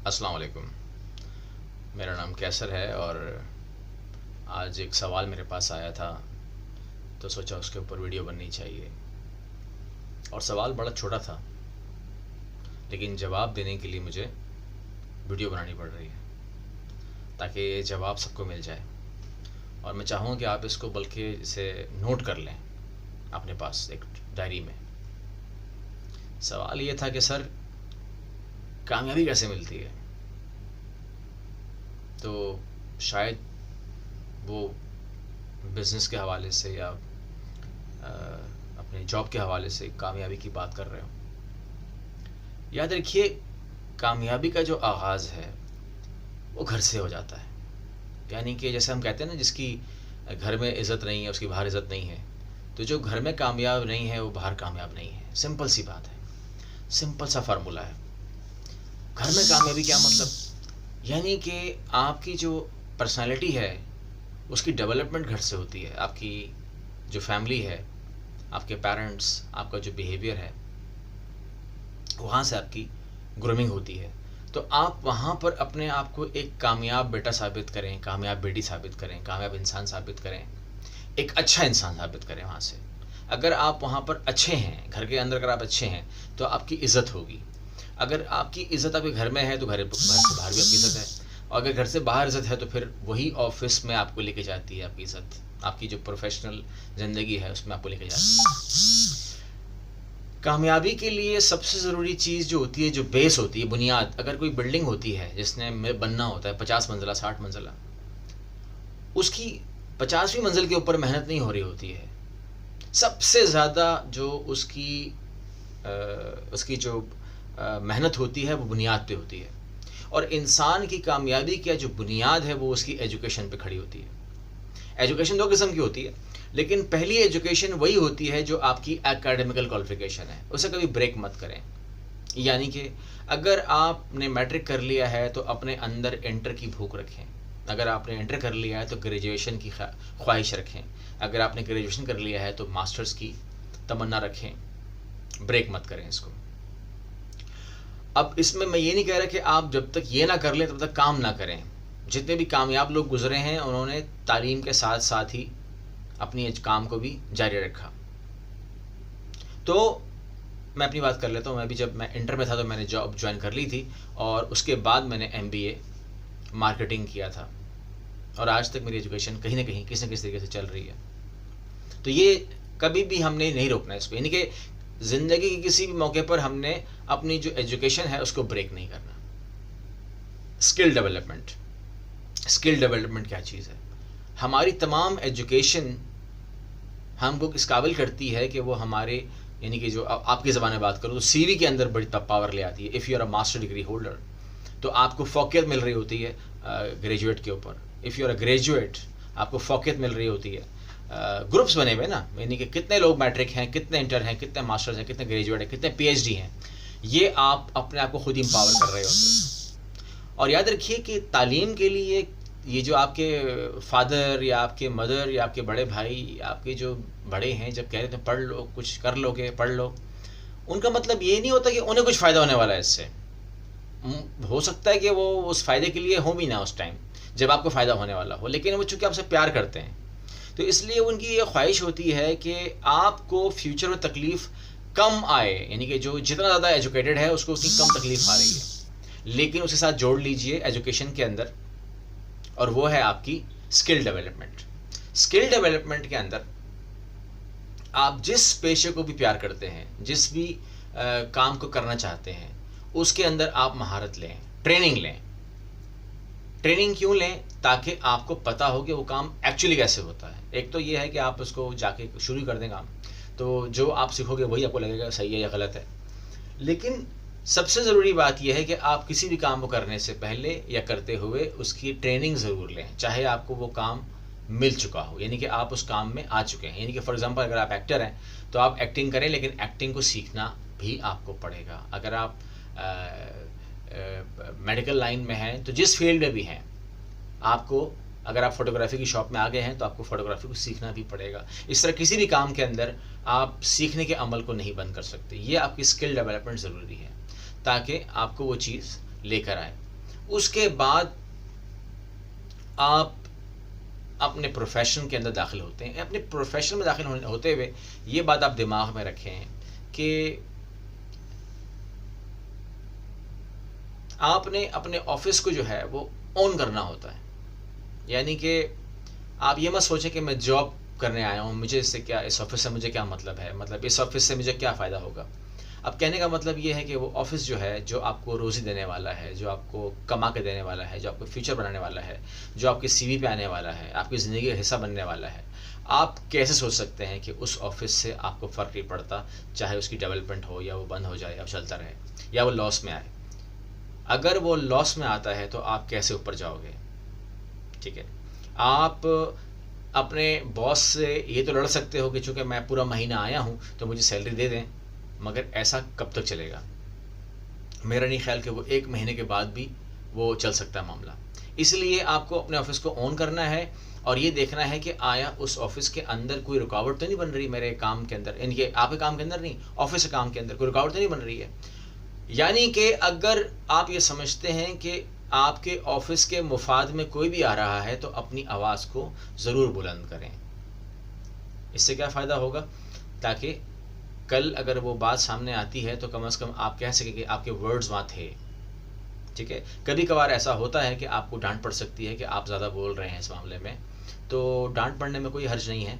अस्सलाम वालेकुम। मेरा नाम कैसर है और आज एक सवाल मेरे पास आया था, तो सोचा उसके ऊपर वीडियो बननी चाहिए। और सवाल बड़ा छोटा था, लेकिन जवाब देने के लिए मुझे वीडियो बनानी पड़ रही है ताकि ये जवाब सबको मिल जाए। और मैं चाहूँगा कि आप इसको बल्कि इसे नोट कर लें अपने पास एक डायरी में। सवाल ये था कि सर, कामयाबी कैसे मिलती है? तो शायद वो बिज़नेस के हवाले से या अपने जॉब के हवाले से कामयाबी की बात कर रहे हो। याद रखिए, कामयाबी का जो आगाज़ है वो घर से हो जाता है। यानी कि जैसे हम कहते हैं ना, जिसकी घर में इज़्ज़त नहीं है उसकी बाहर इज़्ज़त नहीं है। तो जो घर में कामयाब नहीं है वो बाहर कामयाब नहीं है। सिंपल सी बात है, सिंपल सा फार्मूला है। घर में कामयाबी क्या मतलब? यानी कि आपकी जो पर्सनालिटी है उसकी डेवलपमेंट घर से होती है। आपकी जो फैमिली है, आपके पेरेंट्स, आपका जो बिहेवियर है, वहाँ से आपकी ग्रूमिंग होती है। तो आप वहाँ पर अपने आप को एक कामयाब बेटा साबित करें, कामयाब बेटी साबित करें, कामयाब इंसान साबित करें, एक अच्छा इंसान साबित करें वहाँ से। अगर आप वहाँ पर अच्छे हैं, घर के अंदर अगर आप अच्छे हैं तो आपकी इज़्ज़त होगी। अगर आपकी इज़्ज़त आपके घर में है तो घर से बाहर भी आपकी इज़्ज़त है। और अगर घर से बाहर इज़्ज़त है तो फिर वही ऑफिस में आपको लेके जाती है आपकी इज़्ज़त। आपकी जो प्रोफेशनल ज़िंदगी है उसमें आपको लेके जाती है। कामयाबी के लिए सबसे ज़रूरी चीज़ जो होती है, जो बेस होती है, बुनियाद, अगर कोई बिल्डिंग होती है जिसने बनना होता है 50 मंजिला 60 मंजिला, उसकी 50वीं मंजिल के ऊपर मेहनत नहीं हो रही होती है। सबसे ज़्यादा जो उसकी जो मेहनत होती है वो बुनियाद पे होती है। और इंसान की कामयाबी की जो बुनियाद है वो उसकी एजुकेशन पे खड़ी होती है। एजुकेशन दो किस्म की होती है, लेकिन पहली एजुकेशन वही होती है जो आपकी एकेडमिकल क्वालिफिकेशन है। उसे कभी ब्रेक मत करें। यानी कि अगर आपने मैट्रिक कर लिया है तो अपने अंदर इंटर की भूख रखें। अगर आपने इंटर कर लिया है तो ग्रेजुएशन की ख्वाहिश रखें। अगर आपने ग्रेजुएशन कर लिया है तो मास्टर्स की तमन्ना रखें। ब्रेक मत करें इसको। अब इसमें मैं ये नहीं कह रहा कि आप जब तक ये ना कर लें तब तक काम ना करें। जितने भी कामयाब लोग गुजरे हैं उन्होंने तालीम के साथ साथ ही अपनी काम को भी जारी रखा। तो मैं अपनी बात कर लेता हूँ। मैं भी जब मैं इंटर में था तो मैंने जॉब ज्वाइन कर ली थी और उसके बाद मैंने MBA मार्केटिंग किया था और आज तक मेरी एजुकेशन कहीं ना कहीं किसी न किसी तरीके से चल रही है। तो ये कभी भी हमने नहीं रोकना है इसको। यानी कि ज़िंदगी के किसी भी मौके पर हमने अपनी जो एजुकेशन है उसको ब्रेक नहीं करना। स्किल डेवलपमेंट, स्किल डेवलपमेंट क्या चीज़ है? हमारी तमाम एजुकेशन हमको इस काबिल करती है कि वो हमारे, यानी कि जो आपकी ज़बान में बात करूँ तो CV के अंदर बड़ी पावर ले आती है। If you are a master degree holder तो आपको फ़ौक़ियत मिल रही होती है ग्रेजुएट के ऊपर। If you are a graduate आपको फ़ौक़ियत मिल रही होती है। ग्रुप्स बने हुए ना, यानी कि कितने लोग मैट्रिक हैं, कितने इंटर हैं, कितने मास्टर्स हैं, कितने ग्रेजुएट हैं, कितने PhD हैं। ये आप अपने आप को खुद एम्पावर कर रहे होते हैं। और याद रखिए कि तालीम के लिए ये जो आपके फादर या आपके मदर या आपके बड़े भाई या आपके जो बड़े हैं जब कह रहे थे पढ़ लो, कुछ कर लोगे, पढ़ लो, उनका मतलब ये नहीं होता कि उन्हें कुछ फ़ायदा होने वाला है इससे। हो सकता है कि वो उस फ़ायदे के लिए हो भी ना उस टाइम जब आपको फ़ायदा होने वाला हो, लेकिन वो चूँकि आपसे प्यार करते हैं तो इसलिए उनकी ये ख्वाहिश होती है कि आपको फ्यूचर में तकलीफ़ कम आए। यानी कि जो जितना ज़्यादा एजुकेटेड है उसको उतनी कम तकलीफ़ आ रही है। लेकिन उसके साथ जोड़ लीजिए एजुकेशन के अंदर, और वो है आपकी स्किल डेवलपमेंट। स्किल डेवलपमेंट के अंदर आप जिस पेशे को भी प्यार करते हैं, जिस भी काम को करना चाहते हैं, उसके अंदर आप महारत लें, ट्रेनिंग लें। ट्रेनिंग क्यों लें? ताकि आपको पता हो कि वो काम एक्चुअली कैसे होता है। एक तो ये है कि आप उसको जाके शुरू कर दें काम, तो जो आप सीखोगे वही आपको लगेगा सही है या गलत है। लेकिन सबसे ज़रूरी बात यह है कि आप किसी भी काम को करने से पहले या करते हुए उसकी ट्रेनिंग ज़रूर लें, चाहे आपको वो काम मिल चुका हो, यानी कि आप उस काम में आ चुके हैं। यानी कि फॉर एग्जांपल अगर आप एक्टर हैं तो आप एक्टिंग करें, लेकिन एक्टिंग को सीखना भी आपको पड़ेगा। अगर आप मेडिकल लाइन में हैं तो जिस फील्ड में भी हैं आपको, अगर आप फोटोग्राफी की शॉप में आ गए हैं तो आपको फोटोग्राफी को सीखना भी पड़ेगा। इस तरह किसी भी काम के अंदर आप सीखने के अमल को नहीं बंद कर सकते। ये आपकी स्किल डेवलपमेंट ज़रूरी है ताकि आपको वो चीज़ लेकर आए। उसके बाद आप अपने प्रोफेशन के अंदर दाखिल होते हैं। अपने प्रोफेशन में दाखिल होते हुए ये बात आप दिमाग में रखें कि आपने अपने ऑफिस को जो है वो ओन करना होता है। यानी कि आप ये मत सोचें कि मैं जॉब करने आया हूँ, मुझे इससे क्या, इस ऑफिस से मुझे क्या मतलब है, मतलब इस ऑफिस से मुझे क्या फ़ायदा होगा। अब कहने का मतलब ये है कि वो ऑफिस जो है, जो आपको रोज़ी देने वाला है, जो आपको कमा के देने वाला है, जो आपको फ्यूचर बनाने वाला है, जो आपके सीवी पे आने वाला है, आपकी ज़िंदगी का हिस्सा बनने वाला है, आप कैसे सोच सकते हैं कि उस ऑफिस से आपको फ़र्क नहीं पड़ता, चाहे उसकी डेवलपमेंट हो या वो बंद हो जाए या चलता रहे या वो लॉस में आए। अगर वो लॉस में आता है तो आप कैसे ऊपर जाओगे? ठीक है, आप अपने बॉस से ये तो लड़ सकते हो कि चूँकि मैं पूरा महीना आया हूँ तो मुझे सैलरी दे दें, मगर ऐसा कब तक चलेगा? मेरा नहीं ख्याल कि वो 1 महीने के बाद भी वो चल सकता है मामला। इसलिए आपको अपने ऑफ़िस को ओन करना है और ये देखना है कि आया उस ऑफ़िस के अंदर कोई रुकावट तो नहीं बन रही मेरे काम के अंदर, यानी कि आपके काम के अंदर नहीं, ऑफ़िस के काम के अंदर कोई रुकावट तो नहीं बन रही है। यानी कि अगर आप ये समझते हैं कि आपके ऑफ़िस के मुफ़ाद में कोई भी आ रहा है तो अपनी आवाज़ को ज़रूर बुलंद करें। इससे क्या फ़ायदा होगा? ताकि कल अगर वो बात सामने आती है तो कम से कम आप कह सकें कि आपके वर्ड्स वहाँ थे। ठीक है? कभी-कभार ऐसा होता है कि आपको डाँट पड़ सकती है कि आप ज़्यादा बोल रहे हैं इस मामले में, तो डाँट पड़ने में कोई हर्ज नहीं है।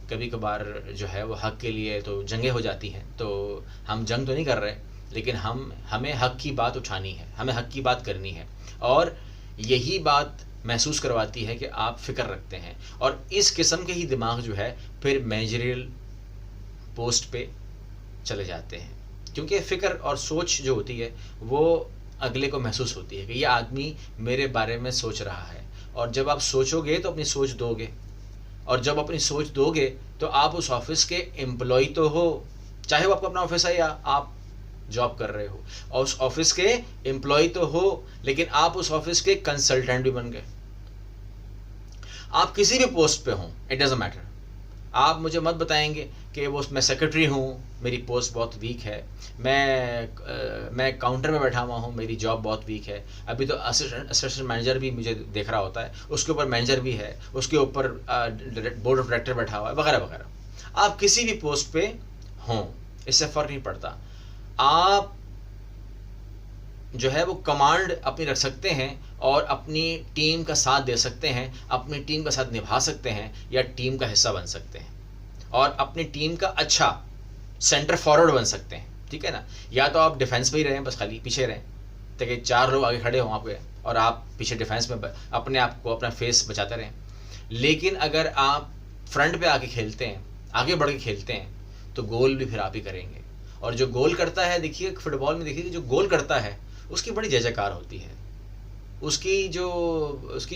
कभी-कभार जो है वो हक़ के लिए तो जंगें हो जाती हैं, तो हम जंग तो नहीं कर रहे, लेकिन हमें हक़ की बात उठानी है, हमें हक़ की बात करनी है और यही बात महसूस करवाती है कि आप फ़िक्र रखते हैं और इस किस्म के ही दिमाग जो है फिर मैनेजरियल पोस्ट पे चले जाते हैं। क्योंकि फ़िक्र और सोच जो होती है वो अगले को महसूस होती है कि ये आदमी मेरे बारे में सोच रहा है और जब आप सोचोगे तो अपनी सोच दोगे और जब अपनी सोच दोगे तो आप उस ऑफ़िस के एम्प्लॉय तो हो, चाहे वो आपका अपना ऑफ़िस है या आप जॉब कर रहे हो, और उस ऑफ़िस के एम्प्लॉय तो हो, लेकिन आप उस ऑफ़िस के कंसल्टेंट भी बन गए। आप किसी भी पोस्ट पे हों, इट डज़न्ट मैटर। आप मुझे मत बताएंगे कि वो मैं सेक्रेटरी हूँ, मेरी पोस्ट बहुत वीक है, मैं काउंटर में बैठा हुआ हूँ, मेरी जॉब बहुत वीक है। अभी तो असिस्टेंट मैनेजर भी मुझे देख रहा होता है, उसके ऊपर मैनेजर भी है, उसके ऊपर बोर्ड ऑफ डायरेक्टर बैठा हुआ है, वगैरह वगैरह। आप किसी भी पोस्ट पे हों, इससे फ़र्क नहीं पड़ता। आप जो है वो कमांड अपनी रख सकते हैं और अपनी टीम का साथ दे सकते हैं, अपनी टीम का साथ निभा सकते हैं या टीम का हिस्सा बन सकते हैं और अपनी टीम का अच्छा सेंटर फॉरवर्ड बन सकते हैं। ठीक है ना? या तो आप डिफेंस में ही रहें, बस खाली पीछे रहें ताकि 4 लोग आगे खड़े हों आपके और आप पीछे डिफेंस में अपने आप को, अपना फेस बचाते रहें। लेकिन अगर आप फ्रंट पे आके खेलते हैं, आगे बढ़ के खेलते हैं, तो गोल भी फिर आप ही करेंगे। और जो गोल करता है, देखिए फुटबॉल में देखिए जो गोल करता है उसकी बड़ी जय जयकार होती है। उसकी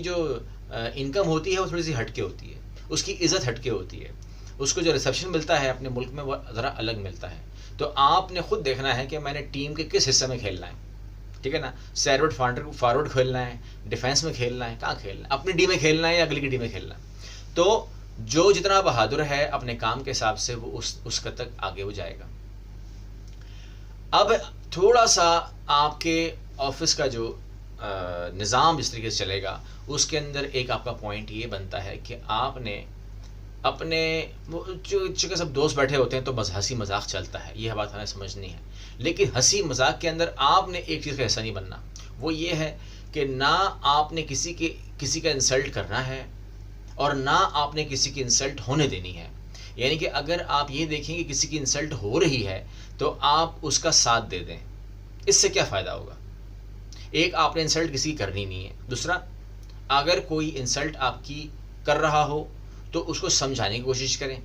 जो इनकम होती है वो थोड़ी सी हटके होती है, उसकी इज़्ज़त हटके होती है, उसको जो रिसेप्शन मिलता है अपने मुल्क में वो ज़रा अलग मिलता है। तो आपने खुद देखना है कि मैंने टीम के किस हिस्से में खेलना है। ठीक है ना? फॉरवर्ड खेलना है, डिफेंस में खेलना है, कहाँ खेलना है, अपनी टीम में खेलना है या अगली की टीम में खेलना है। तो जो जितना बहादुर है अपने काम के हिसाब से वो उसका तक आगे हो जाएगा। अब थोड़ा सा आपके ऑफिस का जो निज़ाम जिस तरीके से चलेगा उसके अंदर एक आपका पॉइंट ये बनता है कि आपने अपने वो चूँकि सब दोस्त बैठे होते हैं तो बस हंसी मजाक चलता है, ये बात हमें समझनी है। लेकिन हंसी मजाक के अंदर आपने एक चीज़ का हिस्सा नहीं बनना, वो ये है कि ना आपने किसी का इंसल्ट करना है और ना आपने किसी की इंसल्ट होने देनी है। यानी कि अगर आप ये देखें कि किसी की इंसल्ट हो रही है तो आप उसका साथ दे दें, इससे क्या फ़ायदा होगा? एक, आपने इंसल्ट किसी की करनी नहीं है। दूसरा, अगर कोई इंसल्ट आपकी कर रहा हो तो उसको समझाने की कोशिश करें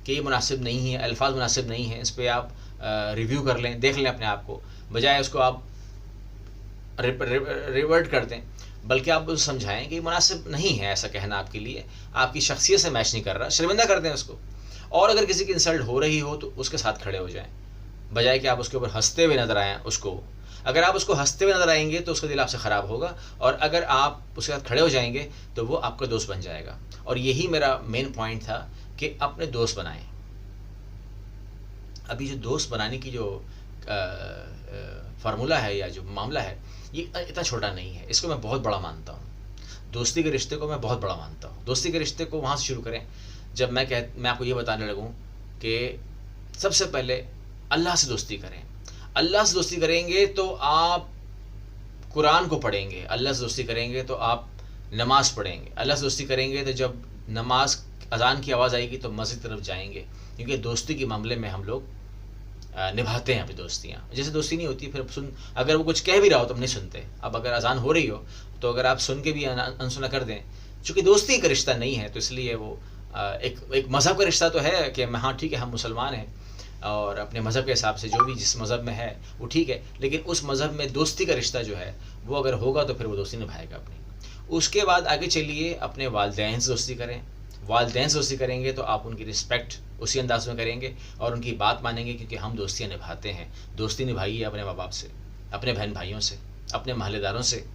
कि ये मुनासिब नहीं है, अल्फाज मुनासिब नहीं है, इस पर आप रिव्यू कर लें, देख लें अपने आप को, बजाय उसको आप रिवर्ट कर दें। बल्कि आप उसको समझाएं कि मुनासिब नहीं है ऐसा कहना, आपके लिए आपकी शख्सियत से मैच नहीं कर रहा, शर्मिंदा कर दें उसको। और अगर किसी की इंसल्ट हो रही हो तो उसके साथ खड़े हो जाएं, बजाय कि आप उसके ऊपर हंसते हुए नजर आएँ उसको। अगर आप उसको हंसते हुए नजर आएंगे तो उसका दिल आपसे ख़राब होगा, और अगर आप उसके साथ खड़े हो जाएंगे तो वो आपका दोस्त बन जाएगा। और यही मेरा मेन पॉइंट था कि अपने दोस्त बनाएं। अभी जो दोस्त बनाने की जो फार्मूला है या जो मामला है, ये इतना छोटा नहीं है, इसको मैं बहुत बड़ा मानता हूँ। दोस्ती के रिश्ते को मैं बहुत बड़ा मानता हूँ। दोस्ती के रिश्ते को वहाँ से शुरू करें जब मैं आपको ये बताने लगूँ कि सबसे पहले अल्लाह से दोस्ती करें। अल्लाह से दोस्ती करेंगे तो आप कुरान को पढ़ेंगे, अल्लाह से दोस्ती करेंगे तो आप नमाज़ पढ़ेंगे, अल्लाह से दोस्ती करेंगे तो जब नमाज अज़ान की आवाज़ आएगी तो मस्जिद तरफ जाएंगे, क्योंकि दोस्ती के मामले में हम लोग निभाते हैं अपनी दोस्तियाँ। जैसे दोस्ती नहीं होती फिर अगर वो कुछ कह भी रहा हो तो हम नहीं सुनते। अब अगर अज़ान हो रही हो तो अगर आप सुन के भी अनसुना कर दें, चूँकि दोस्ती का रिश्ता नहीं है तो इसलिए वो एक मज़हब का रिश्ता तो है कि हाँ ठीक है हम मुसलमान हैं और अपने मज़हब के हिसाब से जो भी जिस मज़हब में है वो ठीक है, लेकिन उस मज़हब में दोस्ती का रिश्ता जो है वो अगर होगा तो फिर वो दोस्ती निभाएगा अपनी। उसके बाद आगे चलिए अपने वालिदैन से दोस्ती करें। वालिदैन से दोस्ती करेंगे तो आप उनकी रिस्पेक्ट उसी अंदाज में करेंगे और उनकी बात मानेंगे, क्योंकि हम दोस्तियाँ निभाते हैं। दोस्ती निभाइए अपने माँ बाप से, अपने बहन भाइयों से, अपने महल्लेदारों से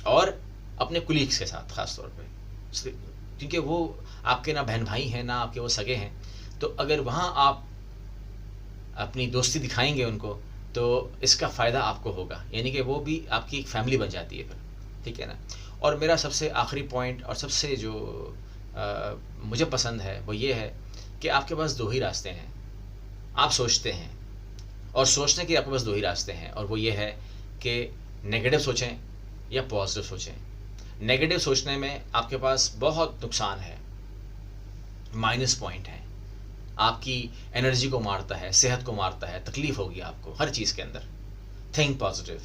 और अपने कुलीग्स के साथ ख़ास तौर पे, क्योंकि वो आपके ना बहन भाई हैं ना आपके वो सगे हैं। तो अगर वहाँ आप अपनी दोस्ती दिखाएंगे उनको तो इसका फ़ायदा आपको होगा, यानी कि वो भी आपकी एक फैमिली बन जाती है फिर, ठीक है ना। और मेरा सबसे आखिरी पॉइंट और सबसे जो मुझे पसंद है वो ये है कि आपके पास दो ही रास्ते हैं। आप सोचते हैं और सोचने के आपके पास दो ही रास्ते हैं, और वो ये है कि नेगेटिव सोचें या पॉजिटिव सोचें। नेगेटिव सोचने में आपके पास बहुत नुकसान है, माइनस पॉइंट है, आपकी एनर्जी को मारता है, सेहत को मारता है, तकलीफ होगी आपको हर चीज़ के अंदर। Think positive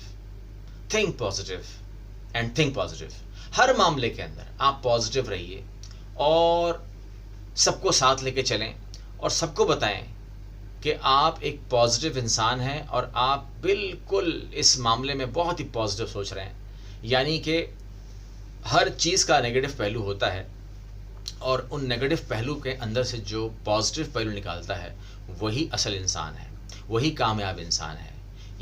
and think positive. हर मामले के अंदर आप पॉजिटिव रहिए और सबको साथ लेके चलें और सबको बताएं कि आप एक पॉजिटिव इंसान हैं और आप बिल्कुल इस मामले में बहुत ही पॉजिटिव सोच रहे हैं। यानी कि हर चीज़ का नेगेटिव पहलू होता है और उन नेगेटिव पहलू के अंदर से जो पॉजिटिव पहलू निकालता है वही असल इंसान है, वही कामयाब इंसान है।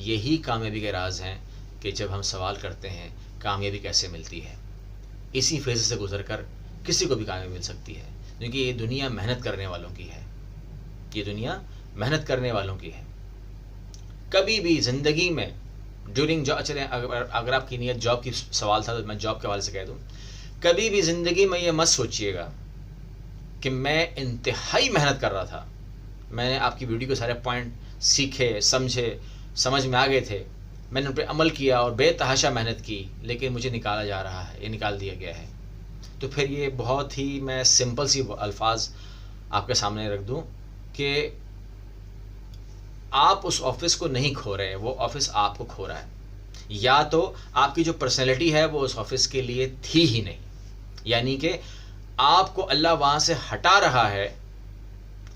यही कामयाबी के राज हैं कि जब हम सवाल करते हैं कामयाबी कैसे मिलती है, इसी फेज़ से गुजरकर किसी को भी कामयाबी मिल सकती है, क्योंकि ये दुनिया मेहनत करने वालों की है। ये दुनिया मेहनत करने वालों की है। कभी भी ज़िंदगी में ड्यूरिंग जॉब, चलें अगर आपकी नीयत जॉब की सवाल था तो मैं जॉब के हवाले से कह दूँ, कभी भी ज़िंदगी में ये मत सोचिएगा कि मैं इंतहाई मेहनत कर रहा था, मैंने आपकी वीडियो के सारे पॉइंट सीखे, समझे, समझ में आ गए थे, मैंने उन पर अमल किया और बेतहाशा मेहनत की, लेकिन मुझे निकाला जा रहा है, ये निकाल दिया गया है। तो फिर ये बहुत ही मैं सिंपल सी अल्फाज आपके सामने रख दूं कि आप उस ऑफिस को नहीं खो रहे, वो ऑफिस आपको खो रहा है। या तो आपकी जो पर्सनैलिटी है वो उस ऑफिस के लिए थी ही नहीं, यानी कि आपको अल्लाह वहाँ से हटा रहा है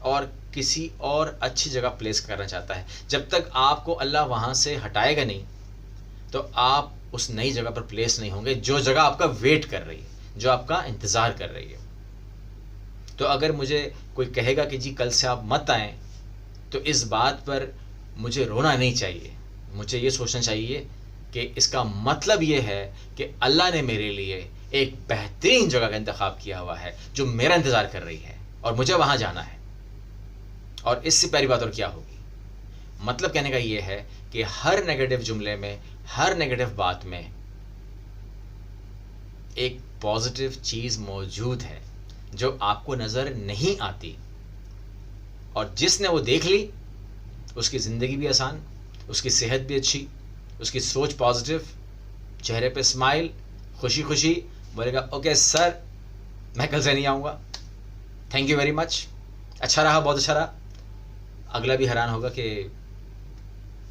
और किसी और अच्छी जगह प्लेस करना चाहता है। जब तक आपको अल्लाह वहाँ से हटाएगा नहीं तो आप उस नई जगह पर प्लेस नहीं होंगे जो जगह आपका वेट कर रही है, जो आपका इंतज़ार कर रही है। तो अगर मुझे कोई कहेगा कि जी कल से आप मत आएँ, तो इस बात पर मुझे रोना नहीं चाहिए, मुझे ये सोचना चाहिए कि इसका मतलब ये है कि अल्लाह ने मेरे लिए एक बेहतरीन जगह का इंतखाब किया हुआ है जो मेरा इंतज़ार कर रही है और मुझे वहाँ जाना है। और इससे प्यारी बात और क्या होगी। मतलब कहने का ये है कि हर नेगेटिव जुमले में, हर नेगेटिव बात में एक पॉजिटिव चीज़ मौजूद है जो आपको नज़र नहीं आती, और जिसने वो देख ली उसकी ज़िंदगी भी आसान, उसकी सेहत भी अच्छी, उसकी सोच पॉजिटिव, चेहरे पे स्माइल, खुशी खुशी बोलेगा ओके सर मैं कल से नहीं आऊँगा, थैंक यू वेरी मच, अच्छा रहा, बहुत अच्छा रहा। अगला भी हैरान होगा कि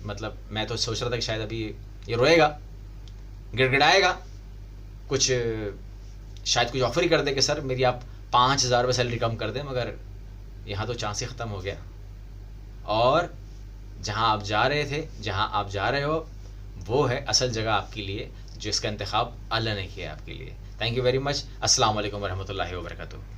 मतलब मैं तो सोच रहा था कि शायद अभी ये रोएगा, गिड़गिड़ाएगा, कुछ शायद कुछ ऑफर ही कर दे कि सर मेरी आप 5,000 रुपये सैलरी कम कर दें, मगर यहाँ तो चांस ही ख़त्म हो गया। और जहाँ आप जा रहे थे, जहाँ आप जा रहे हो, वो है असल जगह आपके लिए, जिसका इंतखाब अल्लाह ने किया आपके लिए। Thank you very much. अस्सलाम वालेकुम वरहमतुल्लाहि वबरकातुहू।